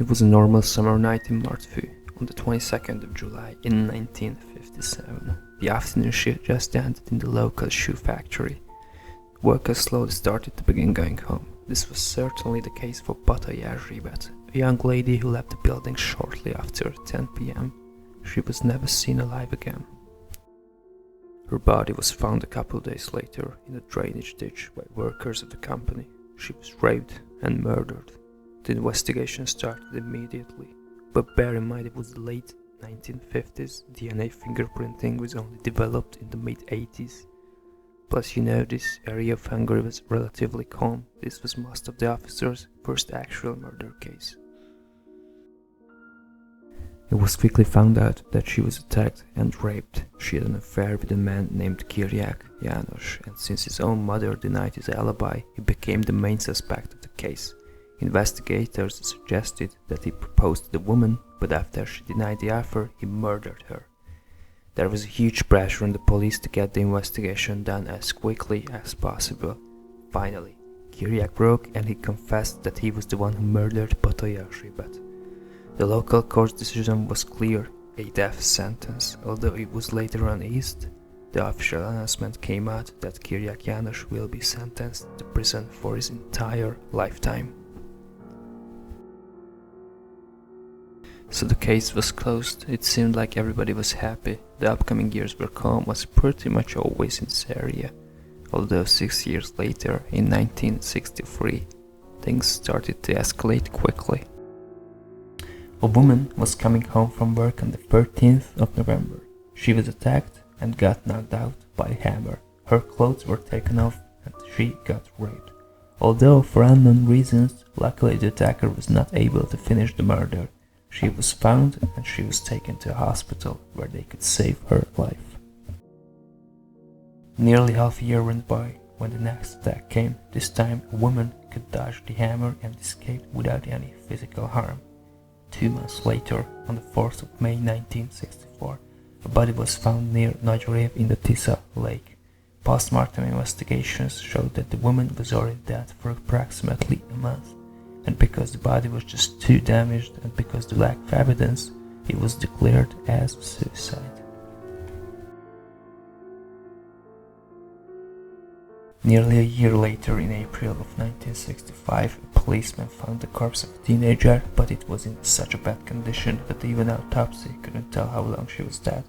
It was a normal summer night in Martfű on the 22nd of July in 1957. The afternoon shift just ended in the local shoe factory. Workers slowly started to begin going home. This was certainly the case for Pataya Ribet, a young lady who left the building shortly after 10 p.m. She was never seen alive again. Her body was found a couple days later in a drainage ditch by workers of the company. She was raped and murdered. The investigation started immediately, but bear in mind it was the late 1950s, DNA fingerprinting was only developed in the mid-80s. Plus, this area of Hungary was relatively calm. This was most of the officers' first actual murder case. It was quickly found out that she was attacked and raped. She had an affair with a man named Kyriak János, and since his own mother denied his alibi, he became the main suspect of the case. Investigators suggested that he proposed to the woman, but after she denied the offer, he murdered her. There was huge pressure on the police to get the investigation done as quickly as possible. Finally, Kyriak broke and he confessed that he was the one who murdered Pataya Ribet. The local court's decision was clear, a death sentence, although it was later uneased. The official announcement came out that Kyriak János will be sentenced to prison for his entire lifetime. So the case was closed. It seemed like everybody was happy. The upcoming years were calm, was pretty much always in this area. Although 6 years later, in 1963, things started to escalate quickly. A woman was coming home from work on the 13th of November. She was attacked and got knocked out by a hammer. Her clothes were taken off and she got raped. Although for unknown reasons, luckily the attacker was not able to finish the murder. She was found and she was taken to a hospital where they could save her life. Nearly half a year went by when the next attack came. This time a woman could dodge the hammer and escape without any physical harm. 2 months later, on the 4th of May 1964, a body was found near Nagyrev in the Tisza lake. Post-mortem investigations showed that the woman was already dead for approximately a month. And because the body was just too damaged and because the lack of evidence, it was declared as suicide. Nearly a year later, in April of 1965, a policeman found the corpse of a teenager, but it was in such a bad condition that even autopsy couldn't tell how long she was dead.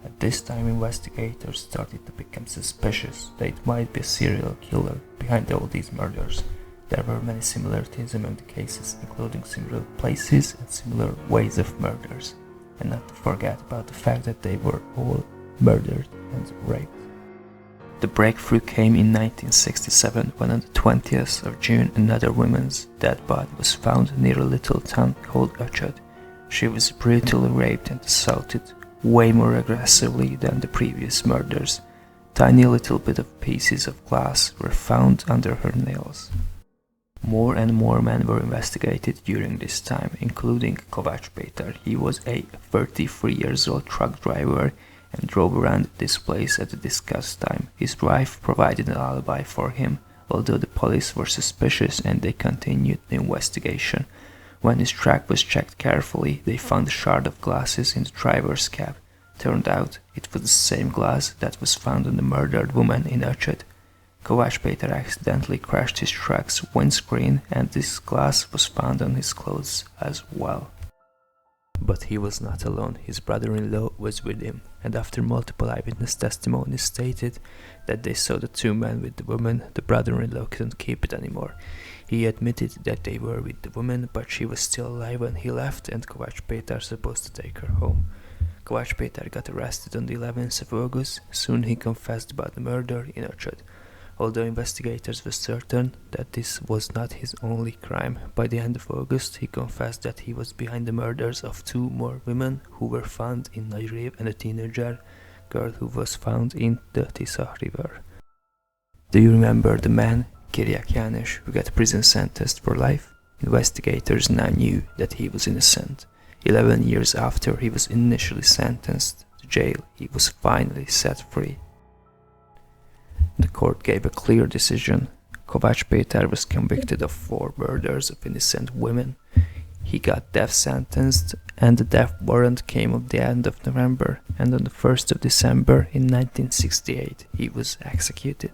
At this time, investigators started to become suspicious that it might be a serial killer behind all these murders. There were many similarities among the cases, including similar places and similar ways of murders, and not to forget about the fact that they were all murdered and raped. The breakthrough came in 1967 when on the 20th of June another woman's dead body was found near a little town called Öcsöd. She was brutally raped and assaulted, way more aggressively than the previous murders. Tiny little bit of pieces of glass were found under her nails. More and more men were investigated during this time, including Kovács Péter. He was a 33-year-old truck driver and drove around this place at the discussed time. His wife provided an alibi for him, although the police were suspicious and they continued the investigation. When his truck was checked carefully, they found a shard of glasses in the driver's cab. Turned out, it was the same glass that was found on the murdered woman in Öcsöd. Kovács Péter accidentally crashed his truck's windscreen and this glass was found on his clothes as well. But he was not alone. His brother-in-law was with him, and after multiple eyewitness testimonies stated that they saw the two men with the woman, the brother-in-law couldn't keep it anymore. He admitted that they were with the woman, but she was still alive when he left and Kovács Péter supposed to take her home. Kovács Péter got arrested on the 11th of August. Soon he confessed about the murder in Öcsöd. Although investigators were certain that this was not his only crime, by the end of August he confessed that he was behind the murders of 2 more women who were found in Nagyrev and a teenager girl who was found in the Tisza river. Do you remember the man, Kyriak János, who got prison sentenced for life? Investigators now knew that he was innocent. 11 years after he was initially sentenced to jail, he was finally set free. The court gave a clear decision. Kovács Péter was convicted of 4 murders of innocent women. he got death sentenced, and the death warrant came at the end of November, and on the 1st of December in 1968 he was executed.